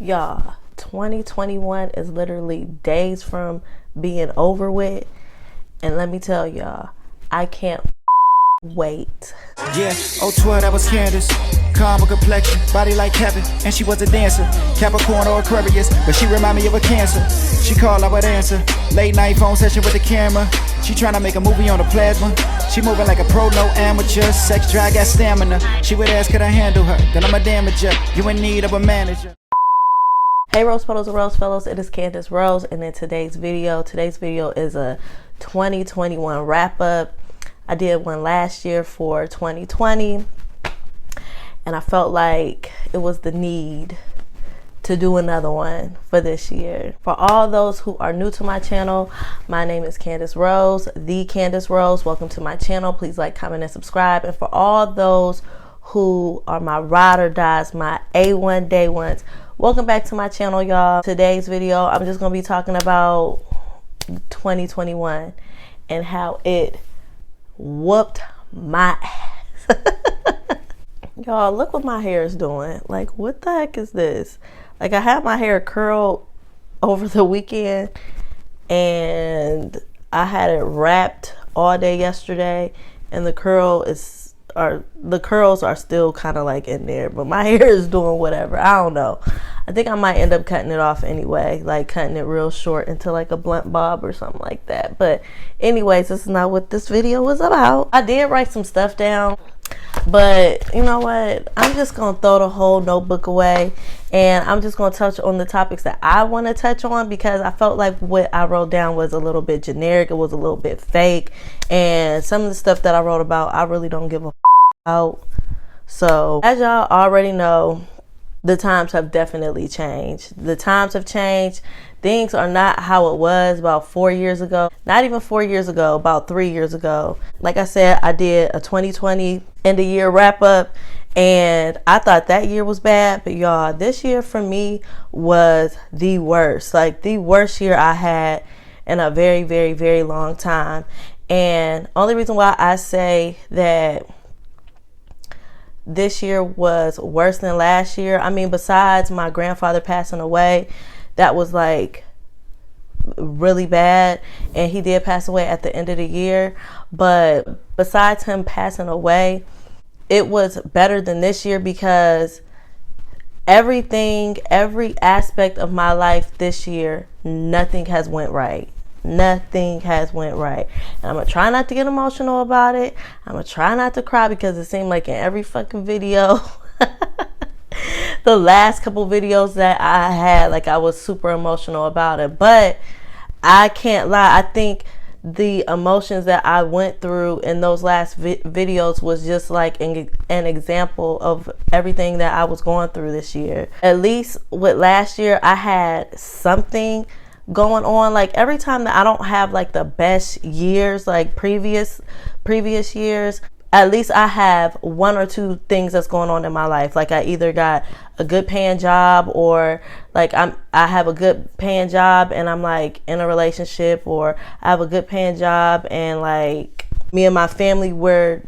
Y'all, 2021 is literally days from being over with. And let me tell y'all, I can't wait. Yeah, 012, that was Candace. Calm complexion, body like Kevin, and she was a dancer. Capricorn or Aquarius, but she remind me of a Cancer. She called, I would answer. Late night phone session with the camera. She tryna make a movie on the plasma. She moving like a pro, no amateur. Sex drive, got stamina. She would ask, could I handle her? Then I'm a damager. You in need of a manager. Hey Rose Petals and Rose Fellows, it is Candace Rose, and in today's video is a 2021 wrap up. I did one last year for 2020, and I felt like it was the need to do another one for this year. For all those who are new to my channel, my name is Candace Rose, the Candace Rose. Welcome to my channel. Please like, comment, and subscribe. And for all those who are my ride or dies, my A1 day ones, welcome back to my channel, y'all. Today's video, I'm just gonna be talking about 2021 and how it whooped my ass. Y'all, look what my hair is doing. Like, what the heck is this? Like, I had my hair curled over the weekend and I had it wrapped all day yesterday, and the curls are still kind of like in there, but my hair is doing whatever. I don't know. I think I might end up cutting it off anyway, like cutting it real short into like a blunt bob or something like that. But anyways, this is not what this video was about. I did write some stuff down, but you know what? I'm just gonna throw the whole notebook away, and I'm just gonna touch on the topics that I want to touch on, because I felt like what I wrote down was a little bit generic. It was a little bit fake, and some of the stuff that I wrote about, I really don't give a about. So as y'all already know, the times have definitely changed. The times have changed. Things are not how it was about 4 years ago. Not even 4 years ago, about 3 years ago. Like I said, I did a 2020 end of year wrap up, and I thought that year was bad, but y'all, this year for me was the worst. Like the worst year I had in a very, very, very long time. And only reason why I say that this year was worse than last year, I mean, besides my grandfather passing away, that was like really bad, and he did pass away at the end of the year. But besides him passing away, it was better than this year, because every aspect of my life this year, nothing has went right. Nothing has went right. And I'm gonna try not to get emotional about it. I'm gonna try not to cry, because it seemed like in every fucking video the last couple videos that I had, like I was super emotional about it. But I can't lie, I think the emotions that I went through in those last videos was just like an example of everything that I was going through this year. At least with last year, I had something going on. Like every time that I don't have like the best years, like previous years, at least I have one or two things that's going on in my life. Like I either got a good paying job, or like I have a good paying job and I'm like in a relationship, or I have a good paying job and like me and my family we're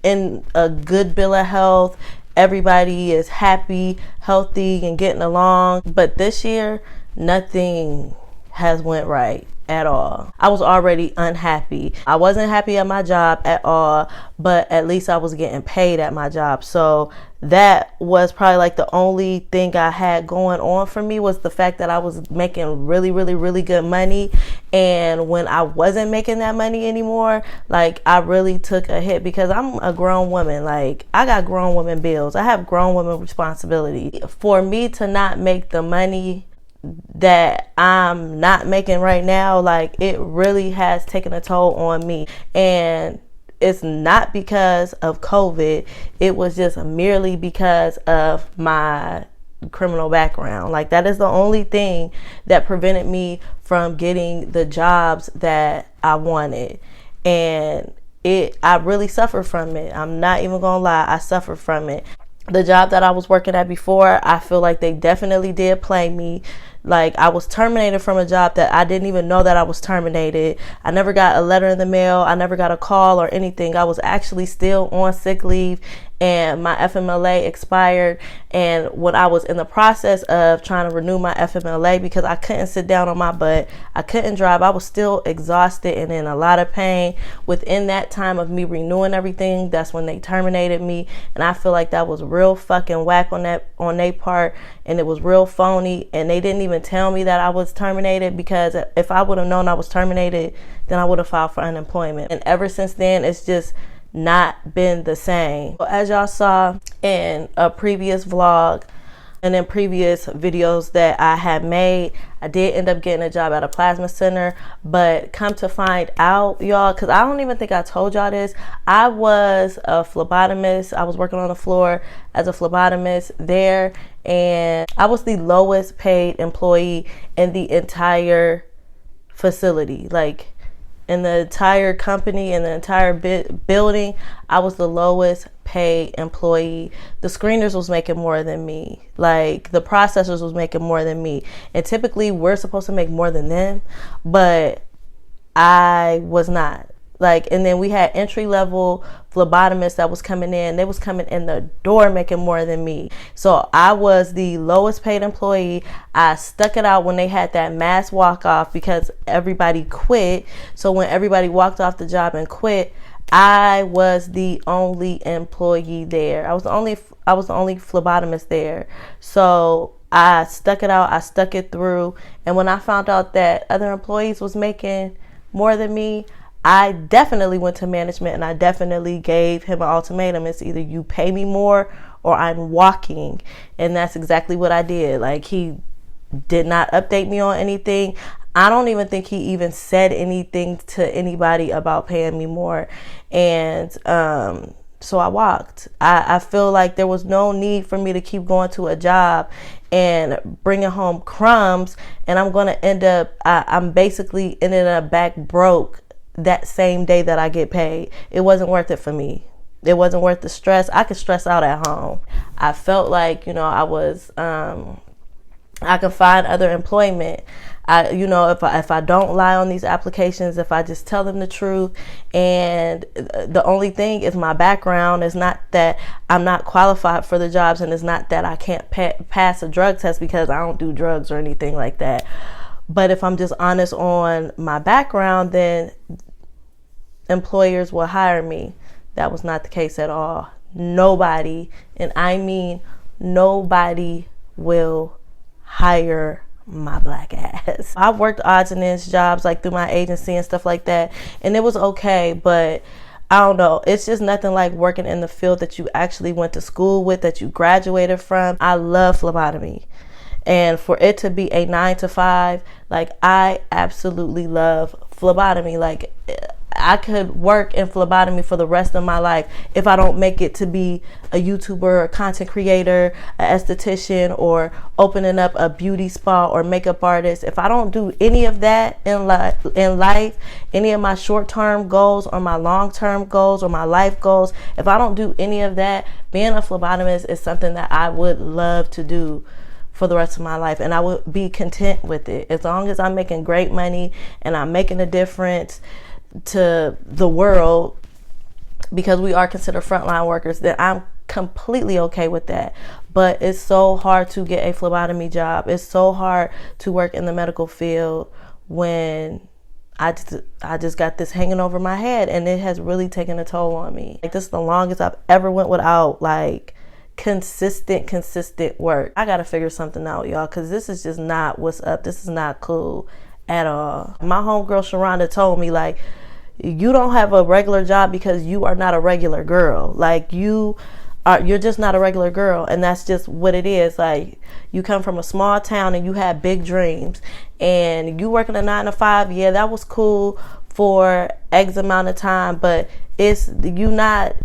in a good bill of health. Everybody is happy, healthy, and getting along. But this year, nothing has went right at all. I was already unhappy. I wasn't happy at my job at all, but at least I was getting paid at my job. So that was probably like the only thing I had going on for me, was the fact that I was making really, really, really good money. And when I wasn't making that money anymore, like I really took a hit, because I'm a grown woman. Like I got grown woman bills. I have grown woman responsibility. For me to not make the money that I'm not making right now, like it really has taken a toll on me. And it's not because of COVID, it was just merely because of my criminal background. Like that is the only thing that prevented me from getting the jobs that I wanted. And I really suffered from it. I'm not even gonna lie, I suffered from it. The job that I was working at before, I feel like they definitely did play me. Like, I was terminated from a job that I didn't even know that I was terminated. I never got a letter in the mail. I never got a call or anything. I was actually still on sick leave, and my FMLA expired. And when I was in the process of trying to renew my FMLA, because I couldn't sit down on my butt, I couldn't drive, I was still exhausted and in a lot of pain. Within that time of me renewing everything, that's when they terminated me. And I feel like that was real fucking whack on their part, and it was real phony. And they didn't even tell me that I was terminated, because if I would have known I was terminated, then I would have filed for unemployment. And ever since then, it's just not been the same. As y'all saw in a previous vlog and in previous videos that I had made, I did end up getting a job at a plasma center. But come to find out, y'all, because I don't even think I told y'all this, I was a phlebotomist. I was working on the floor as a phlebotomist there, and I was the lowest paid employee in the entire facility. Like, in the entire company, in the entire building, I was the lowest paid employee. The screeners was making more than me. Like, the processors was making more than me. And typically we're supposed to make more than them, but I was not. Like, and then we had entry-level phlebotomists that was coming in. They was coming in the door making more than me. So I was the lowest paid employee. I stuck it out when they had that mass walk-off because everybody quit. So when everybody walked off the job and quit, I was the only employee there. I was the only phlebotomist there. So I stuck it out. I stuck it through. And when I found out that other employees was making more than me, I definitely went to management, and I definitely gave him an ultimatum. It's either you pay me more or I'm walking. And that's exactly what I did. Like, he did not update me on anything. I don't even think he even said anything to anybody about paying me more. And so I walked. I feel like there was no need for me to keep going to a job and bringing home crumbs, and I'm going to end up, I'm basically ended up back broke that same day that I get paid. It wasn't worth it for me. It wasn't worth the stress. I could stress out at home. I felt like, I was, I could find other employment. If I don't lie on these applications, if I just tell them the truth, and the only thing is my background. Is not that I'm not qualified for the jobs, and it's not that I can't pass a drug test because I don't do drugs or anything like that. But if I'm just honest on my background, then employers will hire me. That was not the case at all. Nobody, and I mean nobody, will hire my black ass. I've worked odds and ends jobs like through my agency and stuff like that, and it was okay, but I don't know. It's just nothing like working in the field that you actually went to school with, that you graduated from. I love phlebotomy. And for it to be a 9 to 5, like, I absolutely love phlebotomy. Like, I could work in phlebotomy for the rest of my life if I don't make it to be a YouTuber, a content creator, an esthetician, or opening up a beauty spa or makeup artist. If I don't do any of that in life, any of my short-term goals or my long-term goals or my life goals, if I don't do any of that, being a phlebotomist is something that I would love to do for the rest of my life, and I would be content with it as long as I'm making great money and I'm making a difference to the world, because we are considered frontline workers. Then I'm completely okay with that. But it's so hard to get a phlebotomy job. It's so hard to work in the medical field when I just got this hanging over my head, and it has really taken a toll on me. Like, this is the longest I've ever went without like consistent work. I gotta figure something out, y'all, because this is just not what's up. This is not cool at all. My homegirl Sharonda told me, like, you don't have a regular job because you are not a regular girl. Like, you're just not a regular girl, and that's just what it is. Like, you come from a small town and you have big dreams, and you working a 9 to 5, yeah, that was cool for X amount of time, but you not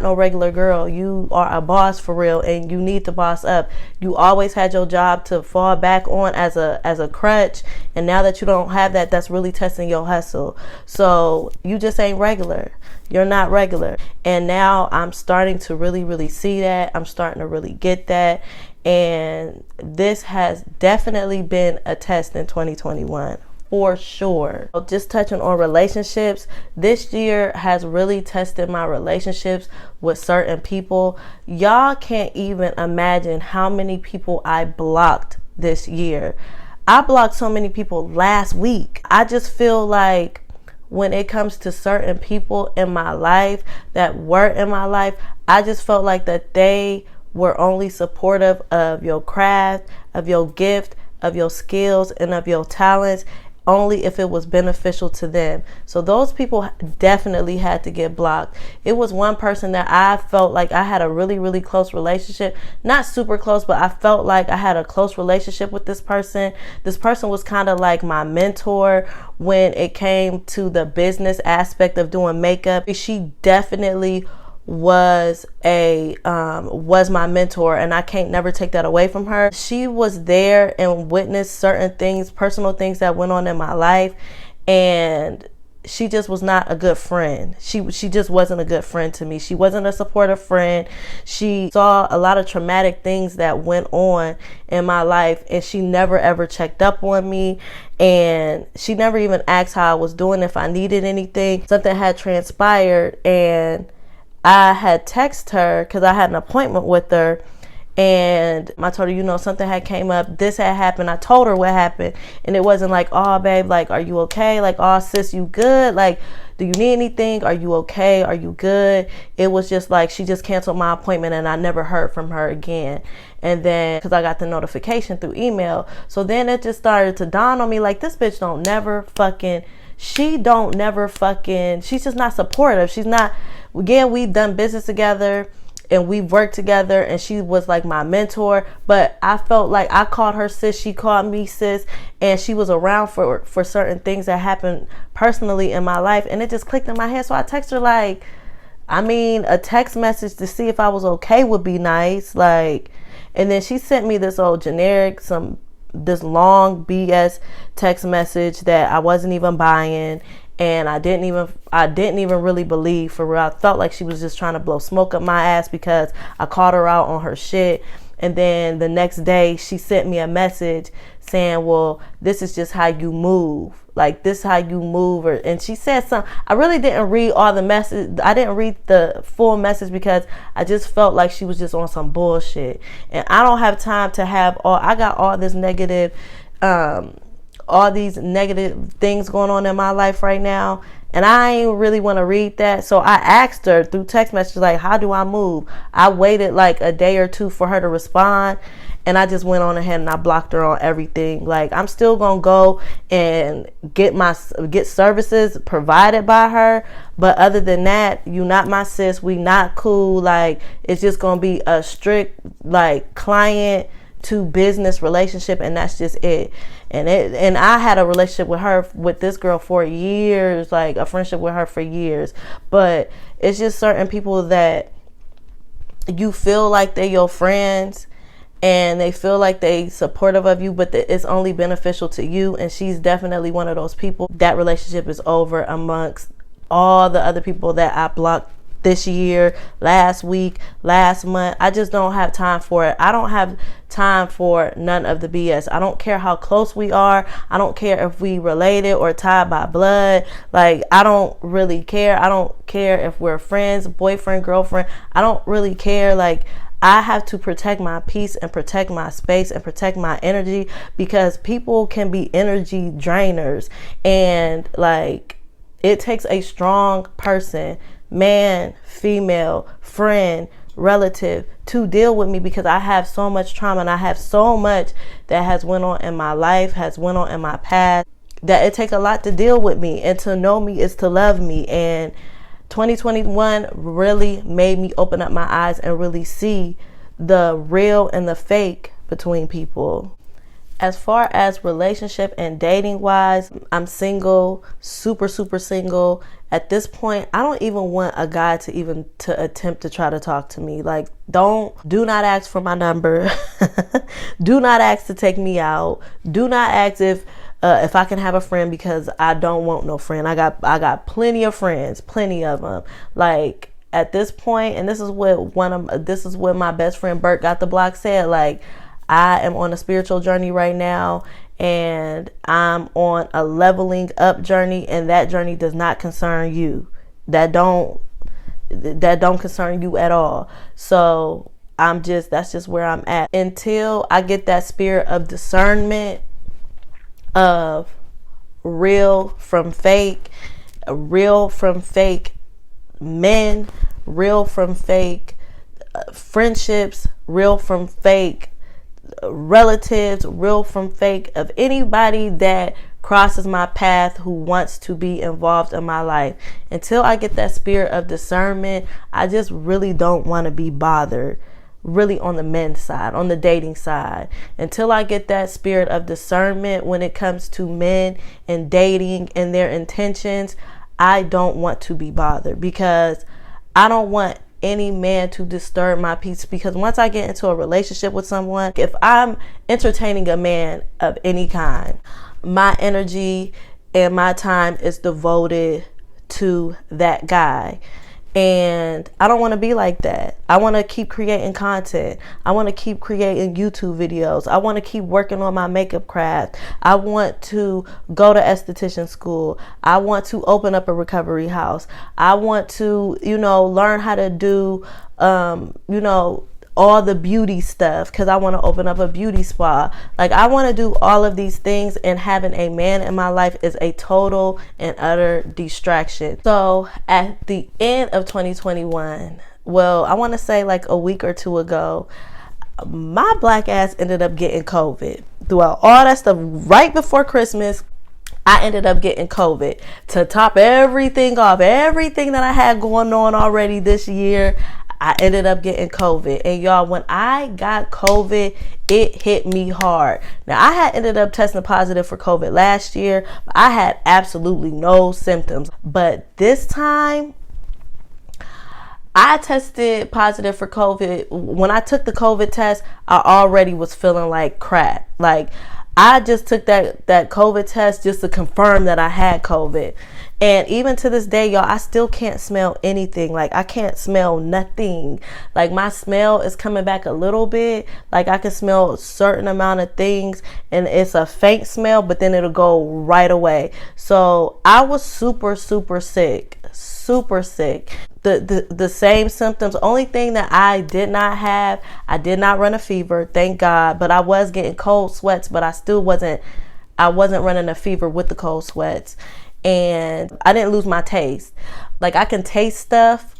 no regular girl. You are a boss for real, and you need to boss up. You always had your job to fall back on as a crutch, and now that you don't have that, that's really testing your hustle. So you just ain't regular. You're not regular. And now I'm starting to really see that. I'm starting to really get that. And this has definitely been a test in 2021. For sure. Just touching on relationships, this year has really tested my relationships with certain people. Y'all can't even imagine how many people I blocked this year. I blocked so many people last week. I just feel like when it comes to certain people in my life that were in my life, I just felt like that they were only supportive of your craft, of your gift, of your skills, and of your talents, only if it was beneficial to them. So those people definitely had to get blocked. It was one person that I felt like I had a really, really close relationship. Not super close, but I felt like I had a close relationship with this person. This person was kind of like my mentor when it came to the business aspect of doing makeup. She definitely was my mentor, and I can't never take that away from her. She was there and witnessed certain things, personal things that went on in my life, and she just was not a good friend. She just wasn't a good friend to me. She wasn't a supportive friend. She saw a lot of traumatic things that went on in my life, and she never ever checked up on me, and she never even asked how I was doing, if I needed anything. Something had transpired, and I had texted her because I had an appointment with her, and I told her, something had came up, this had happened. I told her what happened, and it wasn't like, oh babe, like, are you okay? Like, oh sis, you good? Like, do you need anything? Are you okay? Are you good? It was just like, she just canceled my appointment, and I never heard from her again. And then, because I got the notification through email, so then it just started to dawn on me, like, this bitch she's just not supportive. She's not, again, we've done business together and we've worked together, and she was like my mentor, but I felt like I called her sis, she called me sis, and she was around for certain things that happened personally in my life, and it just clicked in my head. So I texted her, like, a text message to see if I was okay would be nice, like, and then she sent me this old generic, this long BS text message that I wasn't even buying, and I didn't even really believe for real. I felt like she was just trying to blow smoke up my ass because I called her out on her shit. And then the next day she sent me a message saying, well, this is just how you move. Like, this is how you move. And she said something. I really didn't read all the message. I didn't read the full message because I just felt like she was just on some bullshit. And I don't have time to I got all this negative, all these negative things going on in my life right now, and I ain't really want to read that. So I asked her through text message, like, how do I move? I waited like a day or two for her to respond, and I just went on ahead and I blocked her on everything. Like, I'm still gonna go and get services provided by her, but other than that, you not my sis, we not cool. Like, it's just gonna be a strict, like, client to business relationship, and that's just it. And I had a relationship with this girl for years, like a friendship with her for years. But it's just certain people that you feel like they're your friends and they feel like they supportive of you, but it's only beneficial to you. And she's definitely one of those people. That relationship is over amongst all the other people that I blocked this year, last week, last month. I just don't have time for it. I don't have time for none of the BS. I don't care how close we are. I don't care if we related or tied by blood. Like, I don't really care. I don't care if we're friends, boyfriend, girlfriend. I don't really care. Like, I have to protect my peace and protect my space and protect my energy, because people can be energy drainers, and like, it takes a strong person, man, female, friend, relative, to deal with me, because I have so much trauma and I have so much that has went on in my life, has went on in my past, that it takes a lot to deal with me. And to know me is to love me. And 2021 really made me open up my eyes and really see the real and the fake between people. As far as relationship and dating wise, I'm single, super single. At this point, I don't even want a guy to attempt to try to talk to me. Like, do not ask for my number. Do not ask to take me out. Do not ask if I can have a friend, because I don't want no friend. I got plenty of friends, plenty of them. Like, at this point, and this is what my best friend Bert Got the Block said, like, I am on a spiritual journey right now, and I'm on a leveling up journey, and that journey does not concern you. That don't concern you at all. So that's just where I'm at until I get that spirit of discernment of real from fake men, real from fake friendships, real from fake relatives, real from fake of anybody that crosses my path who wants to be involved in my life. Until I get that spirit of discernment, I just really don't want to be bothered, really, on the men's side, on the dating side. Until I get that spirit of discernment when it comes to men and dating and their intentions, I don't want to be bothered, because I don't want any man to disturb my peace. Because once I get into a relationship with someone, if I'm entertaining a man of any kind, my energy and my time is devoted to that guy. And I don't want to be like that. I want to keep creating content. I want to keep creating YouTube videos. I want to keep working on my makeup craft. I want to go to esthetician school. I want to open up a recovery house. I want to, learn how to do, all the beauty stuff, because I want to open up a beauty spa. Like, I want to do all of these things, and having a man in my life is a total and utter distraction. So at the end of 2021, well, I want to say like a week or two ago, my black ass ended up getting COVID. Throughout all that stuff, right before Christmas, I ended up getting COVID. To top everything off, everything that I had going on already this year, I ended up getting COVID. And y'all, when I got COVID, it hit me hard. Now, I had ended up testing positive for COVID last year. But I had absolutely no symptoms. But this time, I tested positive for COVID. When I took the COVID test, I already was feeling like crap. Like, I just took that COVID test just to confirm that I had COVID. And even to this day, y'all, I still can't smell anything. Like, I can't smell nothing. Like, my smell is coming back a little bit. Like, I can smell a certain amount of things, and it's a faint smell, but then it'll go right away. So I was super, super sick. Super sick. The same symptoms. Only thing that I did not have, I did not run a fever, thank God. But I was getting cold sweats, but I wasn't running a fever with the cold sweats. And I didn't lose my taste. Like, I can taste stuff,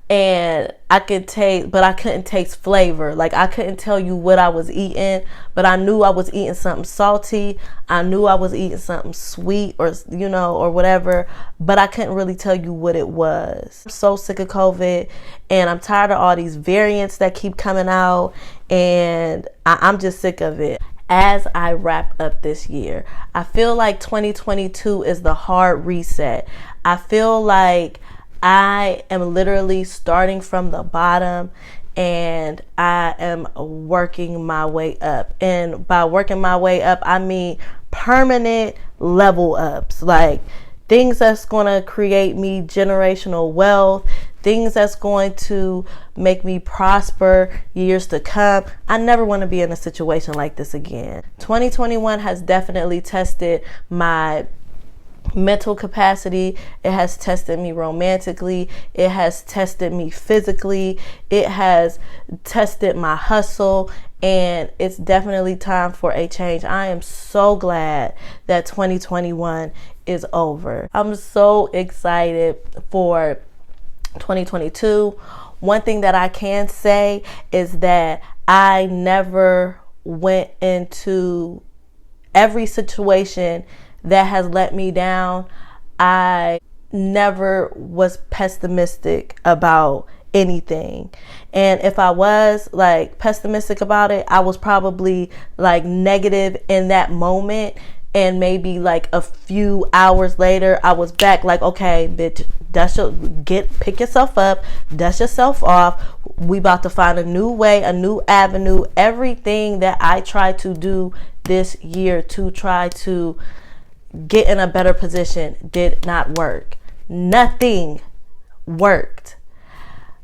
and I could taste, but I couldn't taste flavor. Like, I couldn't tell you what I was eating, but I knew I was eating something salty. I knew I was eating something sweet, or or whatever, but I couldn't really tell you what it was. I'm so sick of COVID, and I'm tired of all these variants that keep coming out, and I'm just sick of it. As I wrap up this year, I feel like 2022 is the hard reset. I feel like I am literally starting from the bottom, and I am working my way up. And by working my way up, I mean permanent level ups, like things that's going to create me generational wealth, things that's going to make me prosper years to come. I never want to be in a situation like this again. 2021 has definitely tested my mental capacity. It has tested me romantically. It has tested me physically. It has tested my hustle. And it's definitely time for a change. I am so glad that 2021 is over. I'm so excited for 2022. One thing that I can say is that I never went into every situation that has let me down. I never was pessimistic about anything. And if I was like pessimistic about it, I was probably like negative in that moment. And maybe like a few hours later, I was back like, okay, bitch, pick yourself up, dust yourself off. We about to find a new way, a new avenue. Everything that I tried to do this year to try to get in a better position did not work. Nothing worked.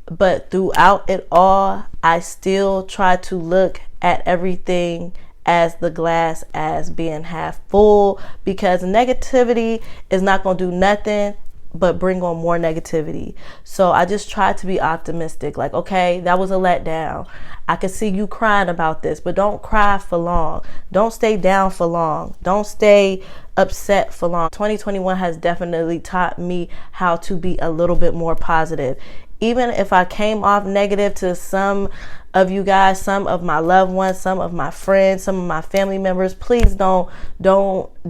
But throughout it all, I still try to look at everything as the glass as being half full, because negativity is not going to do nothing but bring on more negativity. So I just try to be optimistic. Like, okay, that was a letdown. I can see you crying about this, but don't cry for long. Don't stay down for long. Don't stay upset for long. 2021 has definitely taught me how to be a little bit more positive. Even if I came off negative to some of you guys, some of my loved ones, some of my friends, some of my family members, please don't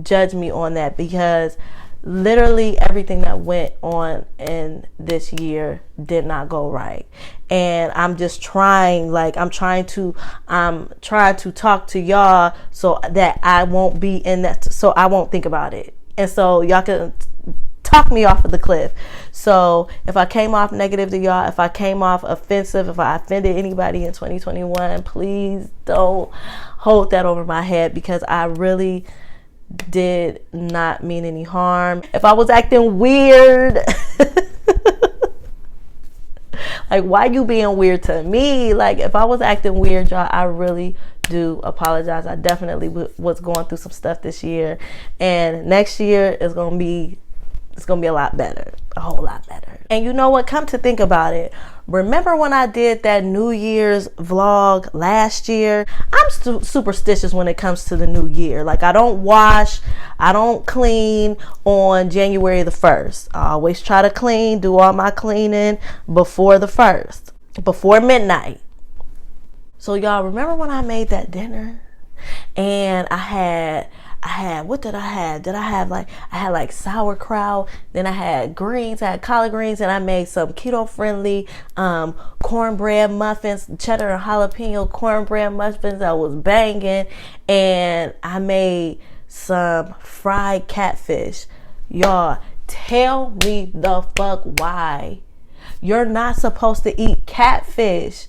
judge me on that, because literally everything that went on in this year did not go right. And I'm just trying, I'm trying to talk to y'all so that I won't be in that, so I won't think about it. And so y'all can talk me off of the cliff. So if I came off negative to y'all, if I came off offensive, if I offended anybody in 2021, please don't hold that over my head, because I really did not mean any harm. If I was acting weird, like, why you being weird to me? Like, if I was acting weird, y'all, I really do apologize. I definitely was going through some stuff this year, and next year is gonna be a lot better, a whole lot better. And you know what? Come to think about it, remember when I did that New Year's vlog last year? I'm superstitious when it comes to the new year. Like, I don't wash, I don't clean on January the 1st. I always try to do all my cleaning before the 1st, before midnight. So y'all remember when I made that dinner and I had, what did I have? I had like sauerkraut, then I had greens, I had collard greens, and I made some keto-friendly cornbread muffins, cheddar and jalapeno cornbread muffins that was banging, and I made some fried catfish. Y'all, tell me the fuck why you're not supposed to eat catfish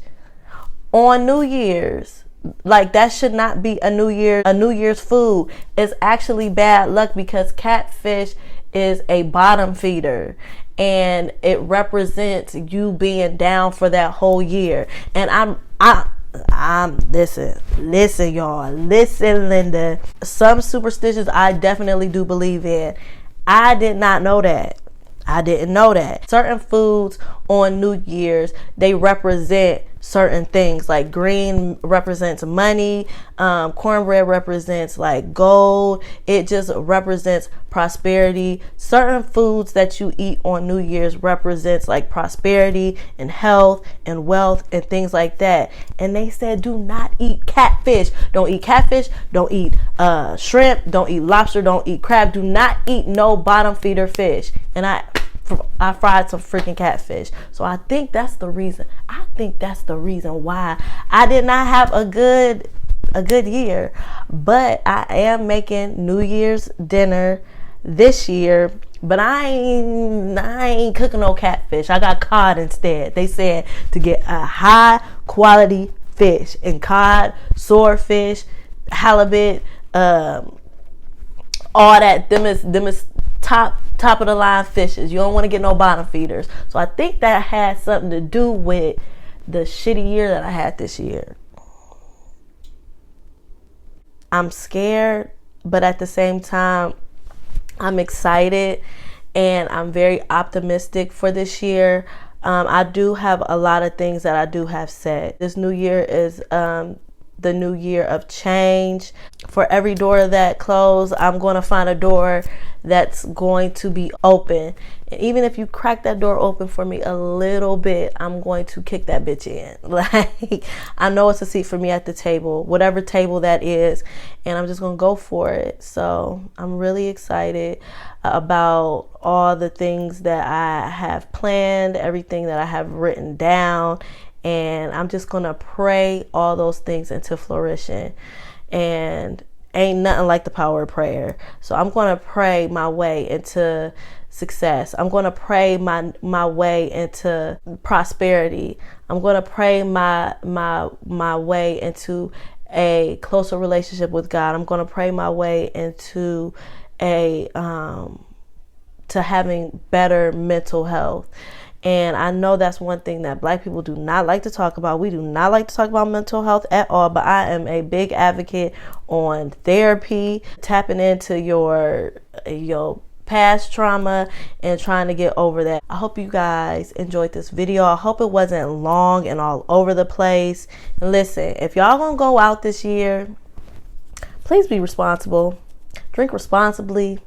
on New Year's. Like, that should not be a New Year's food. It's actually bad luck, because catfish is a bottom feeder, and it represents you being down for that whole year. And I'm listen y'all, listen Linda, some superstitions I definitely do believe in. I did not know that. I didn't know that. Certain foods on New Year's, they represent certain things. Like, green represents money, cornbread represents like gold. It just represents prosperity. Certain foods that you eat on New Year's represents like prosperity and health and wealth and things like that. And they said, do not eat catfish. Don't eat catfish. Don't eat shrimp. Don't eat lobster. Don't eat crab. Do not eat no bottom feeder fish. And I fried some freaking catfish. So I think that's the reason. Why I did not have a good year. But I am making New Year's dinner this year. But I ain't cooking no catfish. I got cod instead. They said to get a high quality fish, and cod, swordfish, halibut, all that. Them is top of the line fishes. You don't want to get no bottom feeders. So I think that had something to do with the shitty year that I had this year. I'm scared, but at the same time, I'm excited, and I'm very optimistic for this year. I do have a lot of things that I do have set. This new year is the new year of change. For every door that closed, I'm going to find a door that's going to be open. And even if you crack that door open for me a little bit, I'm going to kick that bitch in. Like, I know it's a seat for me at the table, whatever table that is, and I'm just going to go for it. So I'm really excited about all the things that I have planned, everything that I have written down. And I'm just going to pray all those things into fruition. And ain't nothing like the power of prayer. So I'm going to pray my way into success. I'm going to pray my way into prosperity. I'm going to pray my way into a closer relationship with God. I'm going to pray my way into to having better mental health. And I know that's one thing that Black people do not like to talk about. We do not like to talk about mental health at all, but I am a big advocate on therapy, tapping into your past trauma and trying to get over that. I hope you guys enjoyed this video. I hope it wasn't long and all over the place. And listen, if y'all gonna go out this year, please be responsible. Drink responsibly.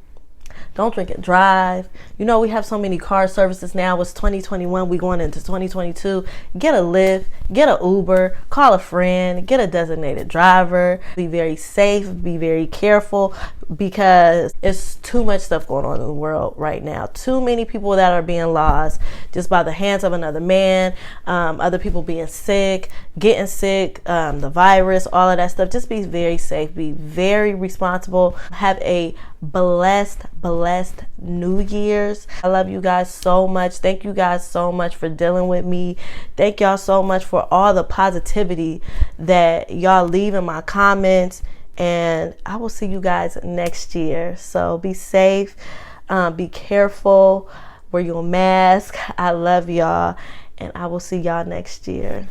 Don't drink and drive. You know, we have so many car services now. It's 2021. We going into 2022. Get a Lyft, get an Uber, call a friend, get a designated driver. Be very safe, be very careful, because it's too much stuff going on in the world right now. Too many people that are being lost just by the hands of another man. Other people being sick, getting sick, the virus, all of that stuff. Just be very safe, be very responsible. Have a blessed New Year's. I love you guys so much. Thank you guys so much for dealing with me. Thank y'all so much for all the positivity that y'all leave in my comments, and I will see you guys next year. So be safe, be careful, wear your mask. I love y'all, and I will see y'all next year.